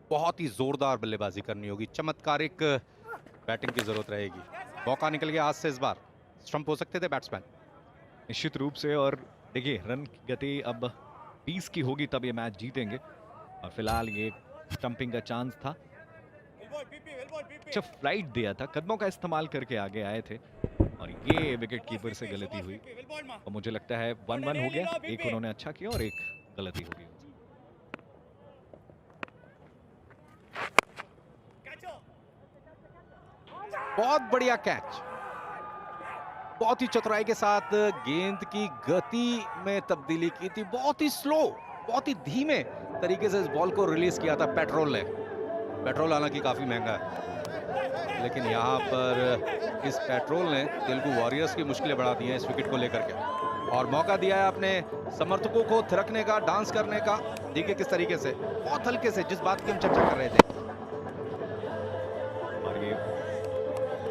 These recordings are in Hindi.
बहुत ही जोरदार बल्लेबाजी करनी होगी, चमत्कारिक बैटिंग की जरूरत रहेगी। मौका निकल गया हाथ से इस बार, स्टंप हो सकते थे बैट्समैन। निश्चित रूप से। और देखिए रन की गति अब 20 की होगी तब ये मैच जीतेंगे, और फिलहाल ये स्टंपिंग का चांस था। अच्छा फ्लाइट दिया था, कदमों का इस्तेमाल करके आगे आए थे, और ये विकेट कीपर से गलती हुई। और मुझे लगता है 1-1 हो गया, एक उन्होंने अच्छा किया और एक गलती हो गई। बहुत बढ़िया कैच, बहुत ही चतुराई के साथ गेंद की गति में तब्दीली की थी, बहुत ही स्लो, बहुत ही धीमे तरीके से इस बॉल को रिलीज किया था पेट्रोल ने। पेट्रोल हालांकि काफी महंगा है, लेकिन यहाँ पर इस पेट्रोल ने तेलुगु वॉरियर्स की मुश्किलें बढ़ा दी हैं इस विकेट को लेकर के, और मौका दिया है अपने समर्थकों को थिरकने का, डांस करने का। देखिए किस तरीके से, बहुत हल्के से, जिस बात की हम चर्चा कर रहे थे। और ये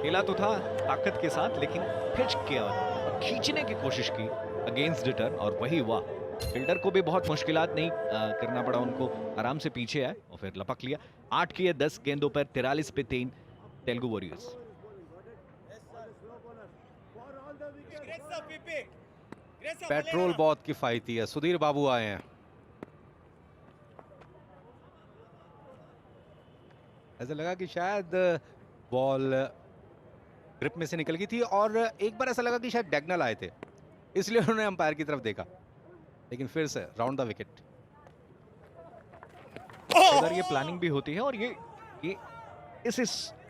खेला तो था ताकत के साथ, लेकिन खिंच किया और खींचने की कोशिश की अगेंस्ट रिटर्न, और वही हुआ। फील्डर को भी बहुत मुश्किलात नहीं करना पड़ा, उनको आराम से पीछे आए और फिर लपक लिया। 8 किए 10 गेंदों पर 43 पे 3 तेलुगु वॉरियर्स। पेट्रोल बहुत किफायती है, सुधीर बाबू आए हैं। ऐसा लगा कि शायद बॉल ग्रिप में से निकल गई थी, और एक बार ऐसा लगा कि शायद डैगनल आए थे, इसलिए उन्होंने अंपायर की तरफ देखा, लेकिन फिर से राउंड द विकेट। अगर ये प्लानिंग भी होती है, और ये इस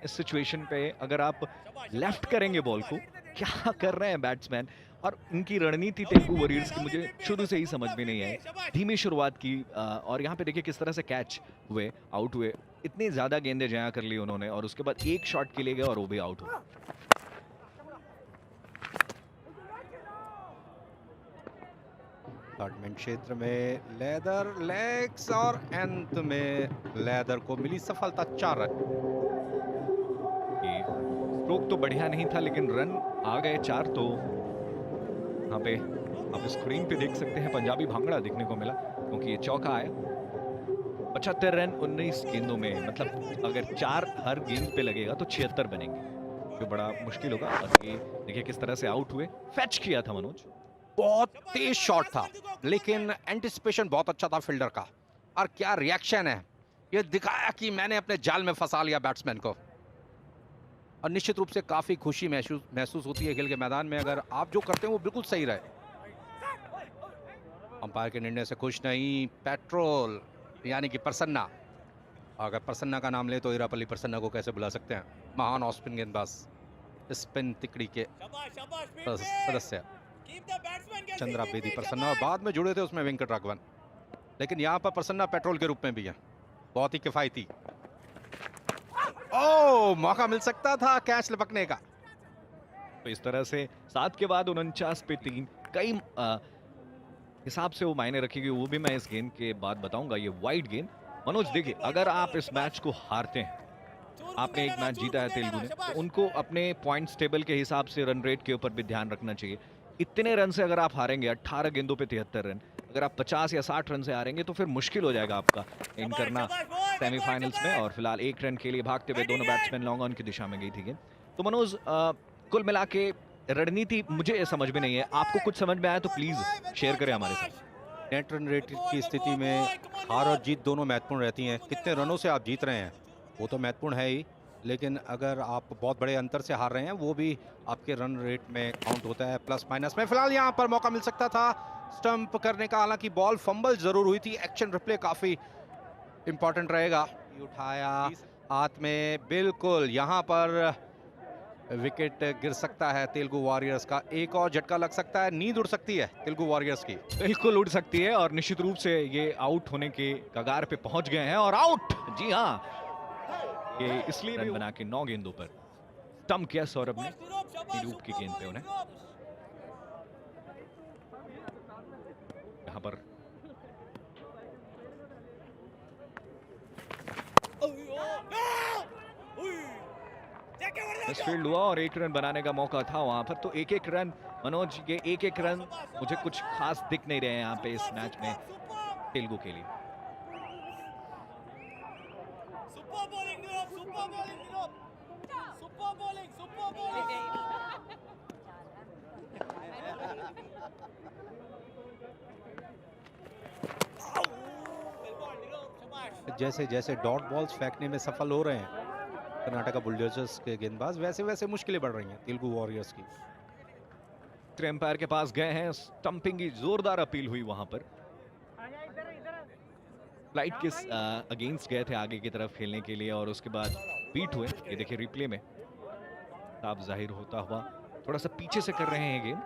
सिचुएशन पे अगर आप लेफ्ट करेंगे बॉल को, क्या कर रहे हैं बैट्समैन, और उनकी रणनीति तेलुगु वॉरियर्स की मुझे शुरू से ही समझ में नहीं आई। धीमी शुरुआत की, और यहाँ पे देखिए किस तरह से कैच हुए, आउट हुए। इतनी ज्यादा गेंदें जया कर ली उन्होंने, और उसके बाद एक शॉट के लिए गए और वो भी आउट हुआ। अपार्टमेंट क्षेत्र में लेदर लेग्स, और अंत में लेदर को मिली सफलता, 4 रन। स्ट्रोक तो बढ़िया नहीं था, लेकिन रन आ गए 4। तो यहाँ पे आप स्क्रीन पे देख सकते हैं पंजाबी भांगड़ा दिखने को मिला, क्योंकि ये चौका आया। 75 रन 19 गेंदों में, मतलब अगर 4 हर गेंद पे लगेगा तो 76 बनेंगे, जो बड़ा मुश्किल होगा। और ये देखिए किस तरह से आउट हुए, फैच किया था मनोज। बहुत तेज शॉट था, लेकिन एंटिसिपेशन बहुत अच्छा था फील्डर का, और क्या रिएक्शन है, ये दिखाया कि मैंने अपने जाल में फंसा लिया बैट्समैन को। और निश्चित रूप से काफी खुशी महसूस होती है खेल के मैदान में, अगर आप जो करते हैं वो बिल्कुल सही रहे। अंपायर के निर्णय से खुश नहीं पेट्रोल, यानी कि प्रसन्ना। अगर प्रसन्ना का नाम ले तो इरापल्ली प्रसन्ना को कैसे भुला सकते हैं, महान ऑफ स्पिन गेंदबाज, स्पिन तिकड़ी के सदस्य चंद्रा बेदी प्रसन्ना, और बाद में जुड़े थे उसमें वेंकट राघवन, लेकिन यहाँ पर प्रसन्ना पेट्रोल के रूप में भी है, बहुत ही किफायती। ओ, मौका मिल सकता था कैच लपकने का। तो इस तरह से 7 के बाद 49 पे 3, कई हिसाब से वो मायने रखेगी, वो भी मैं इस गेंद के बाद बताऊंगा। ये वाइड गेंद मनोज, देखिए अगर आप इस मैच को हारते हैं, आपने एक मैच जीता है तेलुगु ने, तो उनको अपने पॉइंट्स टेबल के हिसाब से रन रेट के ऊपर भी ध्यान रखना चाहिए। इतने रन से अगर आप हारेंगे, 18 गेंदों पे 73 रन, अगर आप 50 या 60 रन से हारेंगे तो फिर मुश्किल हो जाएगा आपका इन करना सेमीफाइनल्स में। और फिलहाल 1 रन के लिए भागते हुए दोनों बैट्समैन लॉन्ग ऑन की दिशा में गई थी गेंद। तो मनोज, कुल मिला के रणनीति मुझे समझ में नहीं है, आपको कुछ समझ में आया तो प्लीज शेयर करें हमारे साथ। नेट रन रेट की स्थिति में हार और जीत दोनों महत्वपूर्ण रहती हैं, कितने रनों से आप जीत रहे हैं वो तो महत्वपूर्ण है ही, लेकिन अगर आप बहुत बड़े अंतर से हार रहे हैं वो भी आपके रन रेट में काउंट होता है, प्लस माइनस में। फिलहाल यहाँ पर मौका मिल सकता था स्टंप करने का, हालांकि बॉल फंबल जरूर हुई थी, एक्शन रिप्ले काफी इंपॉर्टेंट रहेगा। उठाया हाथ में, बिल्कुल यहाँ पर विकेट गिर सकता है तेलुगु वॉरियर्स का, एक और झटका लग सकता है, नींद उड़ सकती है तेलुगु वॉरियर्स की। बिल्कुल उड़ सकती है, और निश्चित रूप से ये आउट होने के कगार पे पहुंच गए हैं, और आउट, जी हाँ, ये इसलिए रन बना के 9 गेंदों पर स्टंप किया सौरभ ने लूप की गेंद पे उन्हें। यहां पर फील्ड हुआ और 1 रन बनाने का मौका था वहां पर। तो 1-1 रन मनोज, ये 1-1 रन मुझे कुछ खास दिख नहीं रहे हैं यहाँ पे इस मैच में तेलुगु के लिए। जैसे जैसे डॉट बॉल्स फेंकने में सफल हो रहे हैं कर्नाटका बुलडोजर्स के गेंदबाज, वैसे वैसे मुश्किलें बढ़ रही हैं तेलुगु वॉरियर्स की। एम्पायर के पास गए हैं, स्टंपिंग की जोरदार अपील हुई वहां पर। फ्लाइट के अगेंस्ट गए थे आगे की तरफ खेलने के लिए और उसके बाद बीट हुए। ये देखिए रिप्ले में साफ जाहिर होता हुआ, थोड़ा सा पीछे से कर रहे हैं गेंद,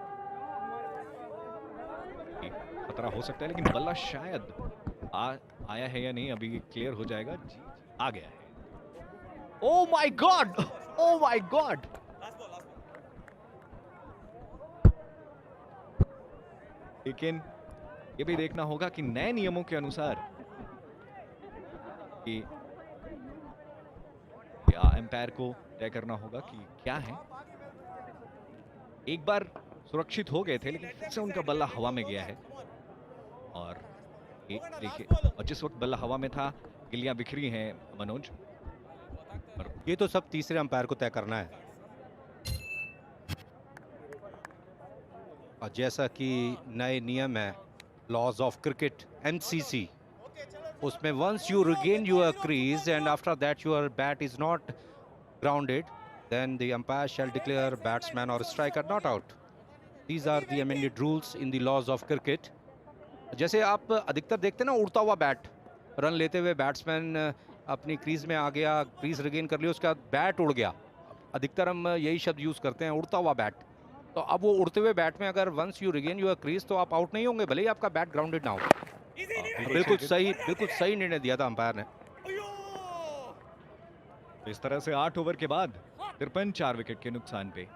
खतरा हो सकता है लेकिन बल्ला शायद आया है या नहीं, अभी क्लियर हो जाएगा। जी आ गया है। Oh my God, oh my God, लेकिन ये भी देखना होगा कि नए नियमों के अनुसार कि एम्पायर को तय करना होगा कि क्या है। एक बार सुरक्षित हो गए थे लेकिन फिर से उनका बल्ला हवा में गया है और देखिए, और जिस वक्त बल्ला हवा में था गिल्लियां बिखरी हैं मनोज। और ये तो सब तीसरे अंपायर को तय करना है। और जैसा कि नए नियम है लॉज ऑफ क्रिकेट MCC, उसमें once you regain your crease and after that your bat is not grounded, then the umpire shall declare batsman or striker not out. These are the amended rules in the laws of cricket. जैसे आप अधिकतर देखते हैं ना, उड़ता हुआ बैट, रन लेते हुए बैट्समैन अपनी क्रीज में आ गया, क्रीज रिगेन कर लिया, उसके बाद बैट उड़ गया। अधिकतर हम यही शब्द यूज करते हैं, उड़ता हुआ बैट। तो अब वो उड़ते हुए बैट में अगर once you regain your crease तो आप आउट नहीं होंगे, भले ही आपका बैट ग्राउंडेड ना हो। बिल्कुल सही निर्णय दिया था अंपायर ने। इस तरह से 8 ओवर के बाद 53 4 विकेट के नुकसान पे